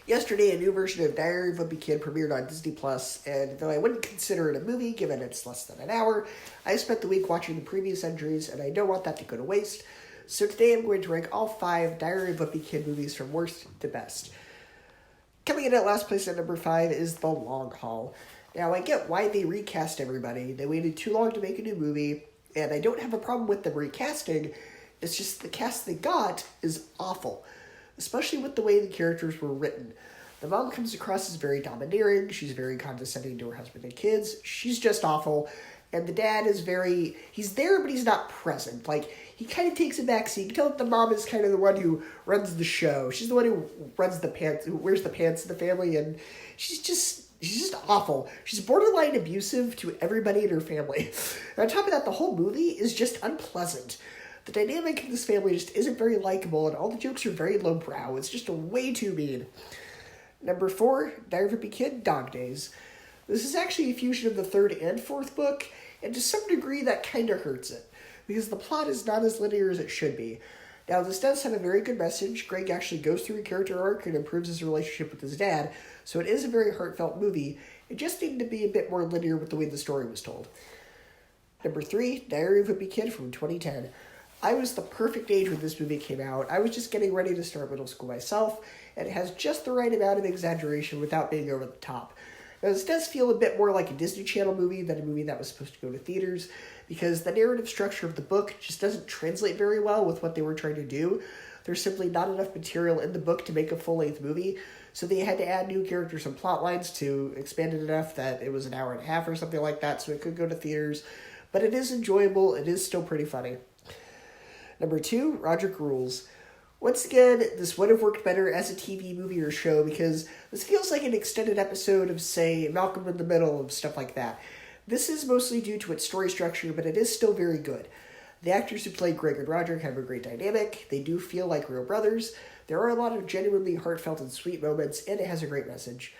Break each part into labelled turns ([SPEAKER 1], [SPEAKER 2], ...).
[SPEAKER 1] Yesterday, a new version of Diary of a Wimpy Kid premiered on Disney Plus, and though I wouldn't consider it a movie, given it's less than an hour, I spent the week watching the previous entries, and I don't want that to go to waste. So today I'm going to rank all 5 Diary of a Wimpy Kid movies from worst to best. Coming in at last place at number 5 is The Long Haul. Now, I get why they recast everybody. They waited too long to make a new movie, and I don't have a problem with them recasting. It's just the cast they got is awful, especially with the way the characters were written. The mom comes across as very domineering. She's very condescending to her husband and kids. She's just awful. And the dad is he's there, but he's not present. Like, he kind of takes a backseat. You can tell that the mom is kind of the one who runs the show. She's the one who runs the pants, who wears the pants in the family, and she's just awful. She's borderline abusive to everybody in her family. And on top of that, the whole movie is just unpleasant. The dynamic in this family just isn't very likable, and all the jokes are very lowbrow. It's just way too mean. Number 4, Diary of a Wimpy Kid, Dog Days. This is actually a fusion of the 3rd and 4th book, and to some degree that kind of hurts it, because the plot is not as linear as it should be. Now, this does have a very good message. Greg actually goes through a character arc and improves his relationship with his dad, so it is a very heartfelt movie. It just needed to be a bit more linear with the way the story was told. Number 3, Diary of a Wimpy Kid from 2010. I was the perfect age when this movie came out. I was just getting ready to start middle school myself, and it has just the right amount of exaggeration without being over the top. Now, this does feel a bit more like a Disney Channel movie than a movie that was supposed to go to theaters, because the narrative structure of the book just doesn't translate very well with what they were trying to do. There's simply not enough material in the book to make a full-length movie, so they had to add new characters and plot lines to expand it enough that it was an hour and a half or something like that, so it could go to theaters. But it is enjoyable. It is still pretty funny. Number 2, Rodrick Rules. Once again, this would have worked better as a TV movie or show because this feels like an extended episode of, say, Malcolm in the Middle and stuff like that. This is mostly due to its story structure, but it is still very good. The actors who play Greg and Rodrick have a great dynamic. They do feel like real brothers. There are a lot of genuinely heartfelt and sweet moments, and it has a great message.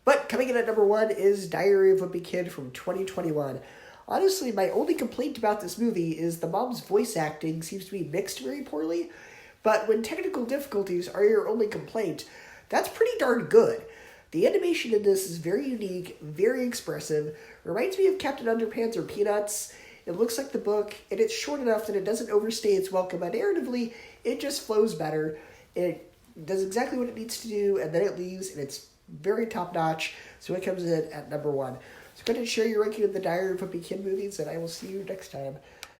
[SPEAKER 1] But coming in at number 1 is Diary of a Wimpy Kid from 2021. Honestly, my only complaint about this movie is the mom's voice acting seems to be mixed very poorly, but when technical difficulties are your only complaint, that's pretty darn good. The animation in this is very unique, very expressive, reminds me of Captain Underpants or Peanuts. It looks like the book, and it's short enough that it doesn't overstay its welcome, but narratively, it just flows better. It does exactly what it needs to do, and then it leaves, and it's very top-notch, so it comes in at number 1. So go ahead and share your ranking of the Diary of a Wimpy Kid movies, and I will see you next time.